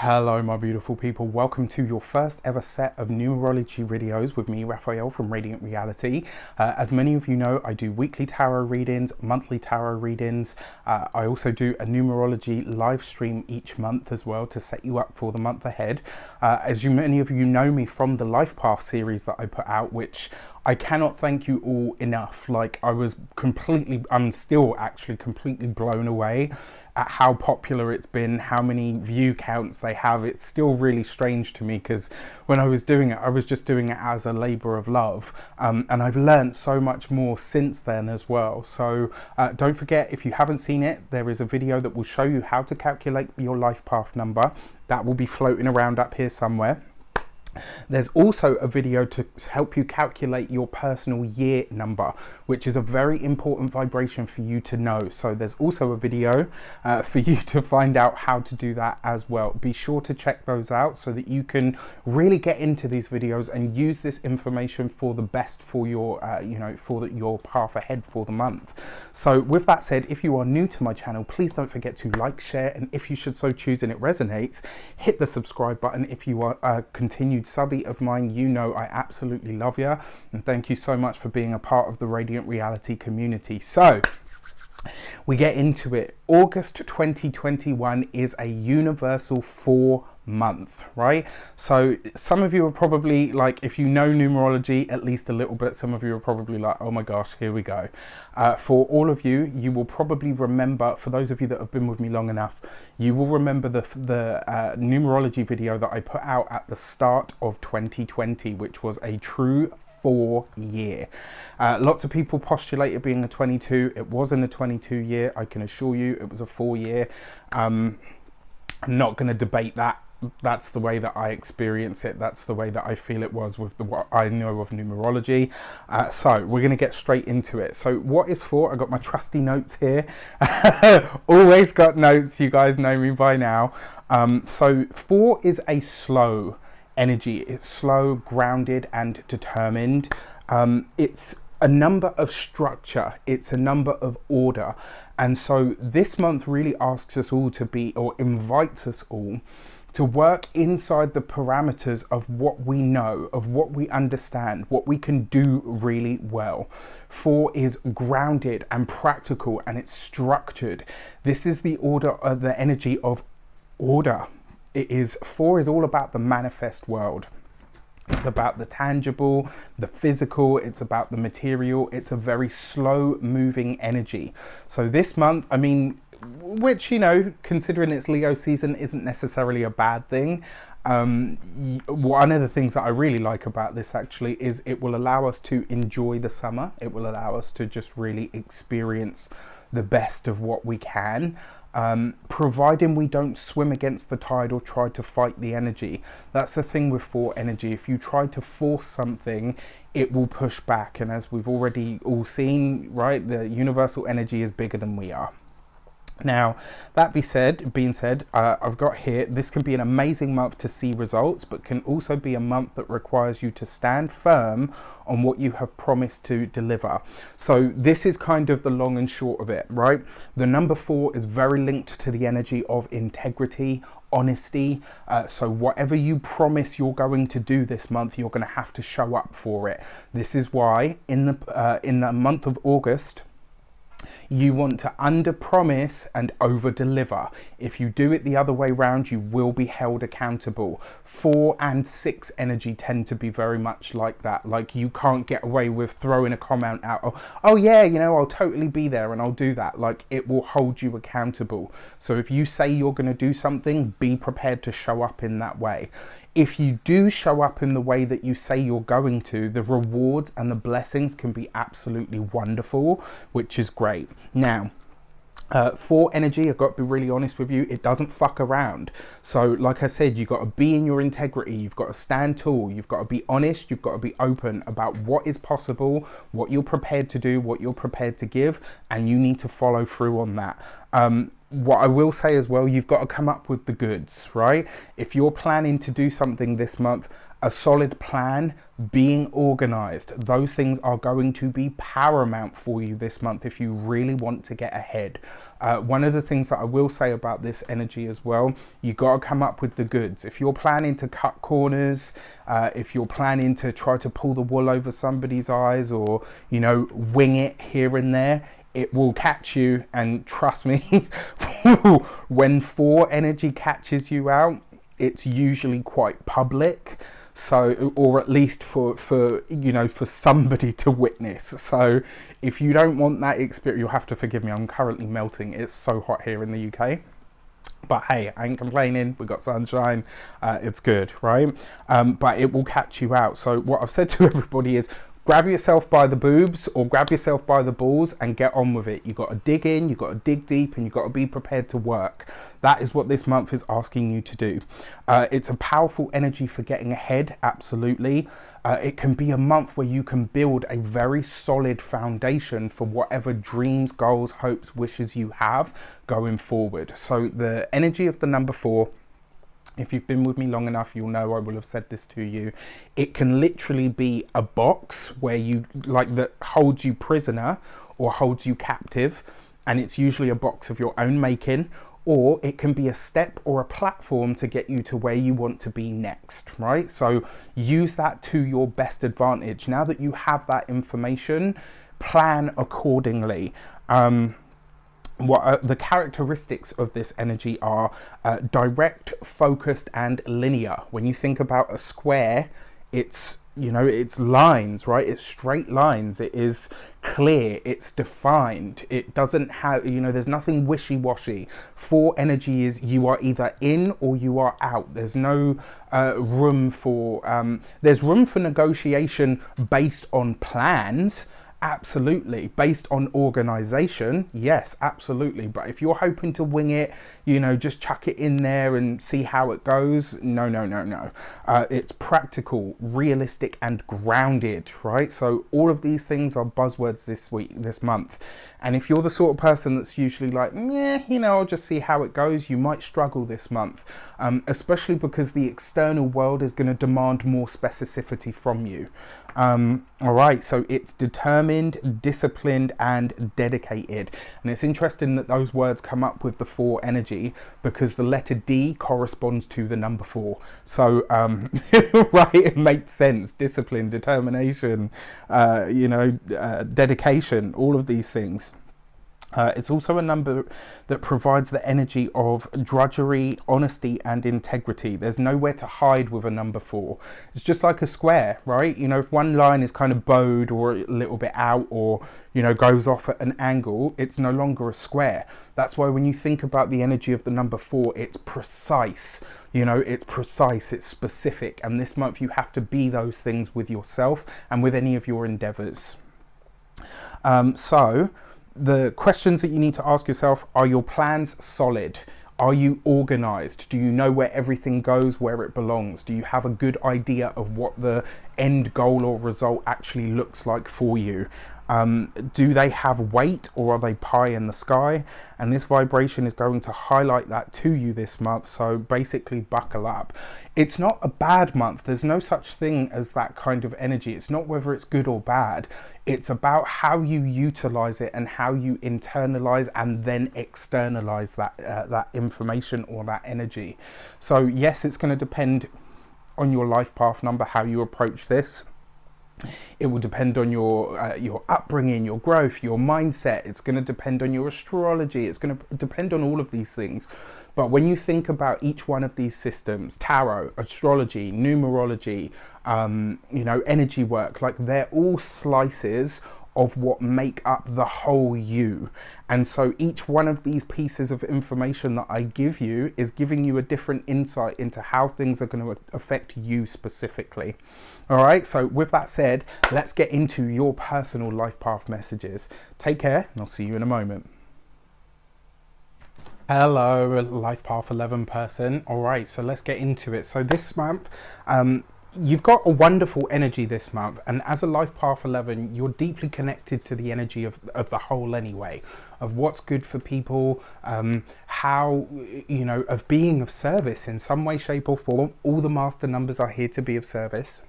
Hello my beautiful people, welcome to your first ever set of numerology videos with me, Raphael from Radiant Reality. As many of you know, I do weekly tarot readings, monthly tarot readings. I also do a numerology live stream each month as well to set you up for the month ahead. Many of you know me from the Life Path series that I put out, which I cannot thank you all enough. Like I'm still actually completely blown away at how popular it's been, how many view counts they have. It's still really strange to me because when I was doing it, I was just doing it as a labor of love. And I've learned so much more since then as well. So don't forget, if you haven't seen it, there is a video that will show you how to calculate your life path number. That will be floating around up here somewhere. There's also a video to help you calculate your personal year number, which is a very important vibration for you to know. So there's also a video for you to find out how to do that as well. Be sure to check those out so that you can really get into these videos and use this information for the best for your, your path ahead for the month. So with that said, if you are new to my channel, please don't forget to like, share, and if you should so choose and it resonates, hit the subscribe button. If you are a continued subby of mine, you know I absolutely love you, and thank you so much for being a part of the Radiant Reality community. So we get into it. August 2021 is a universal 4-month, right? So some of you are probably like, if you know numerology at least a little bit, some of you are probably like, oh my gosh, here we go. For all of you, you will probably remember, for those of you that have been with me long enough, you will remember the numerology video that I put out at the start of 2020, which was a true 4-year. Lots of people postulate it being a 22. It wasn't a 22 year. I can assure you it was a 4-year. I'm not going to debate that. That's the way that I experience it. That's the way that I feel it was with what I know of numerology. So we're going to get straight into it. So what is 4? I got my trusty notes here. Always got notes. You guys know me by now. So 4 is a slow energy. It's slow, grounded, and determined. It's a number of structure. It's a number of order. And so this month really asks us all to be, or invites us all to work inside the parameters of what we know, of what we understand, what we can do really well. 4 is grounded and practical, and it's structured. This is the order, the energy of order. 4 is all about the manifest world. It's about the tangible, the physical, it's about the material. It's a very slow moving energy. So this month, I mean, which, you know, considering it's Leo season, isn't necessarily a bad thing. One of the things that I really like about this actually is it will allow us to enjoy the summer. It will allow us to just really experience the best of what we can. Providing we don't swim against the tide or try to fight the energy. That's the thing with 4 energy. If you try to force something, it will push back. And as we've already all seen, right, the universal energy is bigger than we are. Now, that being said, I've got here, this can be an amazing month to see results, but can also be a month that requires you to stand firm on what you have promised to deliver. So this is kind of the long and short of it, right? The number 4 is very linked to the energy of integrity, honesty. So whatever you promise you're going to do this month, you're going to have to show up for it. This is why in the month of August, you want to under promise and over deliver. If you do it the other way around, you will be held accountable. 4 and 6 energy tend to be very much like that. Like, you can't get away with throwing a comment out, oh yeah, you know, I'll totally be there and I'll do that. Like, it will hold you accountable. So if you say you're going to do something, be prepared to show up in that way. If you do show up in the way that you say you're going to, the rewards and the blessings can be absolutely wonderful, which is great. Now, 4 energy, I've got to be really honest with you, it doesn't fuck around. So like I said, you've got to be in your integrity, you've got to stand tall, you've got to be honest, you've got to be open about what is possible, what you're prepared to do, what you're prepared to give, and you need to follow through on that. What I will say as well, you've got to come up with the goods, right? If you're planning to do something this month, a solid plan, being organized, those things are going to be paramount for you this month if you really want to get ahead. One of the things that I will say about this energy as well, you got to come up with the goods. If you're planning to cut corners, if you're planning to try to pull the wool over somebody's eyes, or, you know, wing it here and there, it will catch you. And trust me, when 4 energy catches you out, it's usually quite public. So, or at least for you know, for somebody to witness. So if you don't want that experience, you'll have to forgive me, I'm currently melting. It's so hot here in the UK. But hey, I ain't complaining. We got sunshine. It's good, right? But it will catch you out. So what I've said to everybody is, grab yourself by the boobs or grab yourself by the balls and get on with it. You've got to dig in, you've got to dig deep, and you've got to be prepared to work. That is what this month is asking you to do. It's a powerful energy for getting ahead, absolutely. It can be a month where you can build a very solid foundation for whatever dreams, goals, hopes, wishes you have going forward. So the energy of the number 4, if you've been with me long enough, you'll know I will have said this to you. It can literally be a box where you, like, that holds you prisoner or holds you captive, and it's usually a box of your own making, or it can be a step or a platform to get you to where you want to be next, right? So use that to your best advantage. Now that you have that information, plan accordingly. What the characteristics of this energy are direct, focused, and linear. When you think about a square, it's, you know, it's lines, right? It's straight lines. It is clear. It's defined. It doesn't have, you know, there's nothing wishy-washy. 4 energy is you are either in or you are out. There's no room for, there's room for negotiation based on plans. Absolutely. Based on organization, yes, absolutely. But if you're hoping to wing it, you know, just chuck it in there and see how it goes, no. It's practical, realistic, and grounded, right? So all of these things are buzzwords this month. And if you're the sort of person that's usually like, yeah, you know, I'll just see how it goes, you might struggle this month, especially because the external world is going to demand more specificity from you. All right, so it's determined, disciplined, and dedicated. And it's interesting that those words come up with the 4 energy, because the letter D corresponds to the number 4. So, right, it makes sense. Discipline, determination, you know, dedication, all of these things. It's also a number that provides the energy of drudgery, honesty, and integrity. There's nowhere to hide with a number 4. It's just like a square, right? You know, if one line is kind of bowed or a little bit out, or, you know, goes off at an angle, it's no longer a square. That's why when you think about the energy of the number 4, it's precise. You know, it's precise, it's specific. And this month you have to be those things with yourself and with any of your endeavors. So the questions that you need to ask yourself: are your plans solid? Are you organized? Do you know where everything goes, where it belongs? Do you have a good idea of what the end goal or result actually looks like for you? Do they have weight, or are they pie in the sky? And this vibration is going to highlight that to you this month. So basically buckle up. It's not a bad month. There's no such thing as that kind of energy. It's not whether it's good or bad. It's about how you utilize it and how you internalize and then externalize that information or that energy. So yes, it's going to depend on your life path number, how you approach this. It will depend on your upbringing, your growth, your mindset. It's going to depend on your astrology. It's going to depend on all of these things. But when you think about each one of these systems, tarot, astrology, numerology, you know, energy work, like, they're all slices of what make up the whole you. And so each one of these pieces of information that I give you is giving you a different insight into how things are going to affect you specifically. All right, so with that said, let's get into your personal life path messages. Take care, and I'll see you in a moment. Hello, Life Path 11 person. All right, so let's get into it. So this month, you've got a wonderful energy this month, and as a life path 11, you're deeply connected to the energy of the whole anyway, of what's good for people, how, you know, of being of service in some way, shape or form. All the master numbers are here to be of service.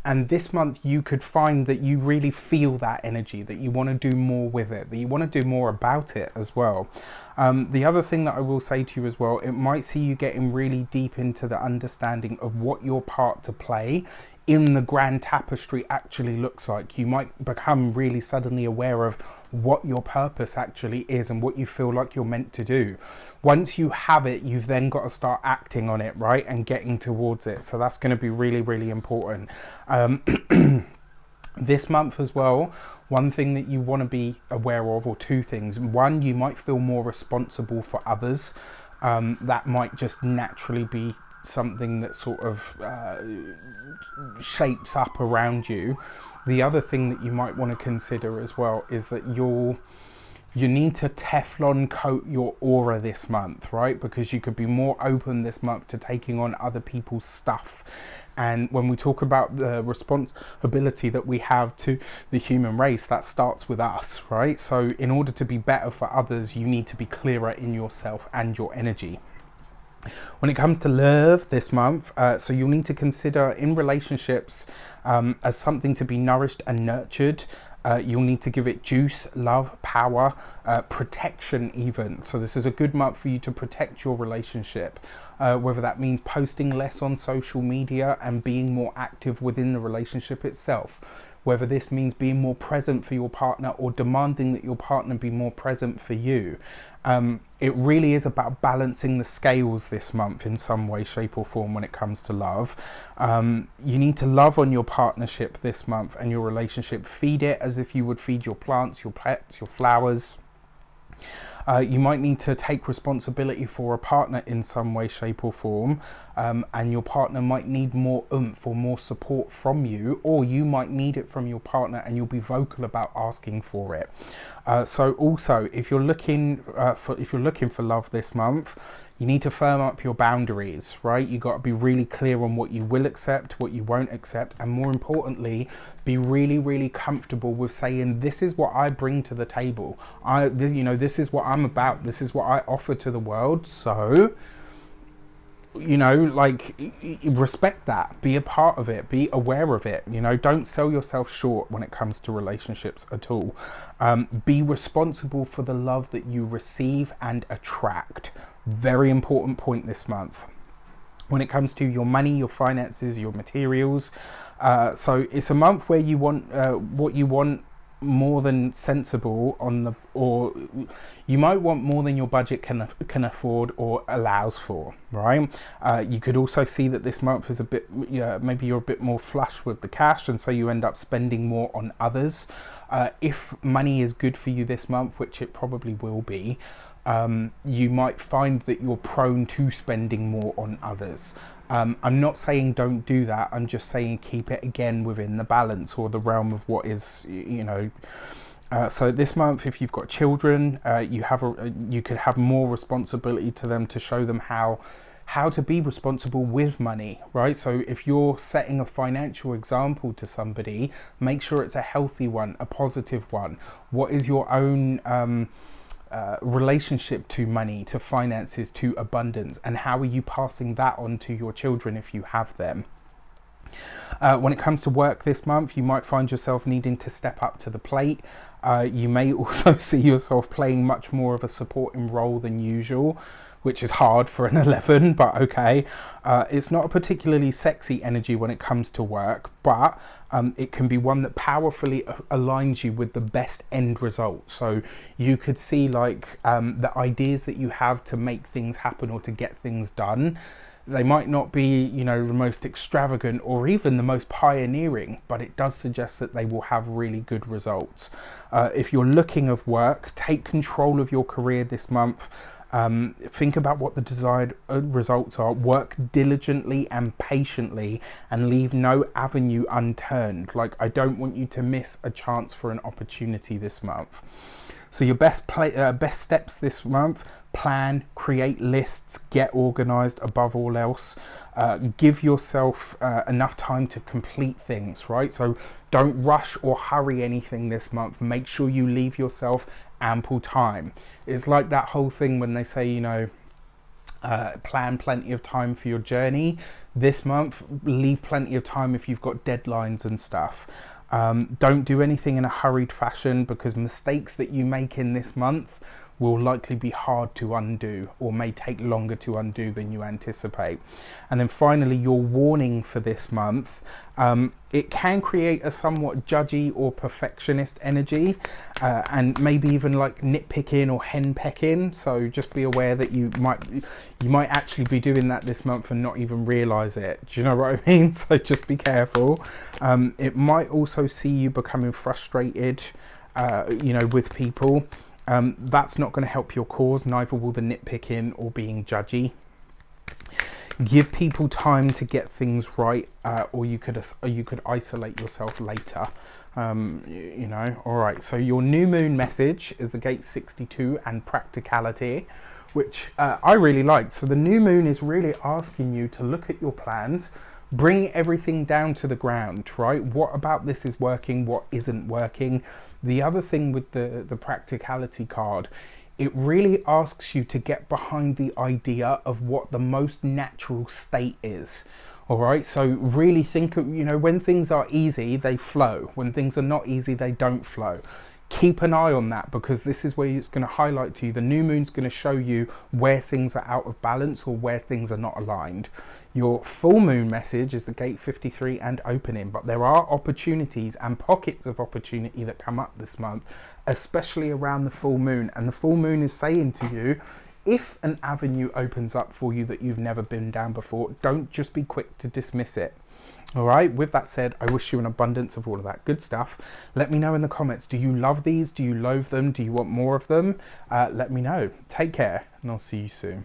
And this month you could find that you really feel that energy, that you want to do more with it, that you want to do more about it as well. The other thing that I will say to you as well, it might see you getting really deep into the understanding of what your part to play in the grand tapestry actually looks like. You might become really suddenly aware of what your purpose actually is and what you feel like you're meant to do. Once you have it, you've then got to start acting on it, right, and getting towards it. So that's going to be really, really important. This month as well, one thing that you want to be aware of, or two things. One, you might feel more responsible for others. That might just naturally be something that sort of shapes up around you. The other thing that you might want to consider as well is that you need to Teflon coat your aura this month, right? Because you could be more open this month to taking on other people's stuff. And when we talk about the responsibility that we have to the human race, that starts with us, right? So in order to be better for others, you need to be clearer in yourself and your energy. When it comes to love this month, so you'll need to consider in relationships as something to be nourished and nurtured. You'll need to give it juice, love, power, protection even. So this is a good month for you to protect your relationship, whether that means posting less on social media and being more active within the relationship itself. Whether this means being more present for your partner or demanding that your partner be more present for you. It really is about balancing the scales this month in some way, shape or form when it comes to love. You need to love on your partnership this month and your relationship. Feed it as if you would feed your plants, your pets, your flowers. You might need to take responsibility for a partner in some way, shape or form, and your partner might need more oomph or more support from you, or you might need it from your partner and you'll be vocal about asking for it. So also, if you're looking for love this month, you need to firm up your boundaries, right? You got to be really clear on what you will accept, what you won't accept, and more importantly, be really, really comfortable with saying, this is what I bring to the table. This is what I'm about. This is what I offer to the world. So, respect that, be a part of it, be aware of it, don't sell yourself short when it comes to relationships at all. Be responsible for the love that you receive and attract. Very important point this month. When it comes to your money, your finances, your materials. So it's a month where you want what you want more than sensible or you might want more than your budget can afford or allows for, right? You could also see that this month is a bit, maybe you're a bit more flush with the cash, and so you end up spending more on others. If money is good for you this month, which it probably will be, you might find that you're prone to spending more on others. I'm not saying don't do that. I'm just saying keep it again within the balance or the realm of what is, so this month, if you've got children, you could have more responsibility to them, to show them how to be responsible with money, right? So if you're setting a financial example to somebody, make sure it's a healthy one, a positive one. What is your own relationship to money, to finances, to abundance, and how are you passing that on to your children if you have them? When it comes to work this month, you might find yourself needing to step up to the plate. You may also see yourself playing much more of a supporting role than usual, which is hard for an 11, but okay. It's not a particularly sexy energy when it comes to work, but it can be one that powerfully aligns you with the best end result. So you could see the ideas that you have to make things happen or to get things done. They might not be, the most extravagant or even the most pioneering, but it does suggest that they will have really good results. If you're looking of work, take control of your career this month. Think about what the desired results are. Work diligently and patiently and leave no avenue unturned. I don't want you to miss a chance for an opportunity this month. So your best steps this month: Plan, create lists, get organized above all else. Give yourself enough time to complete things, right? So don't rush or hurry anything this month. Make sure you leave yourself ample time. It's like that whole thing when they say, you know, plan plenty of time for your journey. This month, leave plenty of time if you've got deadlines and stuff. Don't do anything in a hurried fashion, because mistakes that you make in this month will likely be hard to undo, or may take longer to undo than you anticipate. And then finally, your warning for this month, it can create a somewhat judgy or perfectionist energy, and maybe even like nitpicking or henpecking. So just be aware that you might actually be doing that this month and not even realize it. Do you know what I mean? So just be careful. It might also see you becoming frustrated, you know, with people. That's not going to help your cause, neither will the nitpicking or being judgy. Give people time to get things right, or you could isolate yourself later. You know, all right. So your new moon message is the gate 62 and practicality, which I really liked. So the new moon is really asking you to look at your plans, bring everything down to the ground, right? What about this is working? What isn't working? The other thing with the practicality card, it really asks you to get behind the idea of what the most natural state is. All right, so really think of, you know, when things are easy, they flow. When things are not easy, they don't flow. Keep an eye on that, because this is where it's going to highlight to you. The new moon's going to show you where things are out of balance or where things are not aligned. Your full moon message is the gate 53 and opening, but there are opportunities and pockets of opportunity that come up this month, especially around the full moon. And the full moon is saying to you, if an avenue opens up for you that you've never been down before, don't just be quick to dismiss it. All right, with that said, I wish you an abundance of all of that good stuff. Let me know in the comments, do you love these? Do you loathe them? Do you want more of them? Let me know. Take care, and I'll see you soon.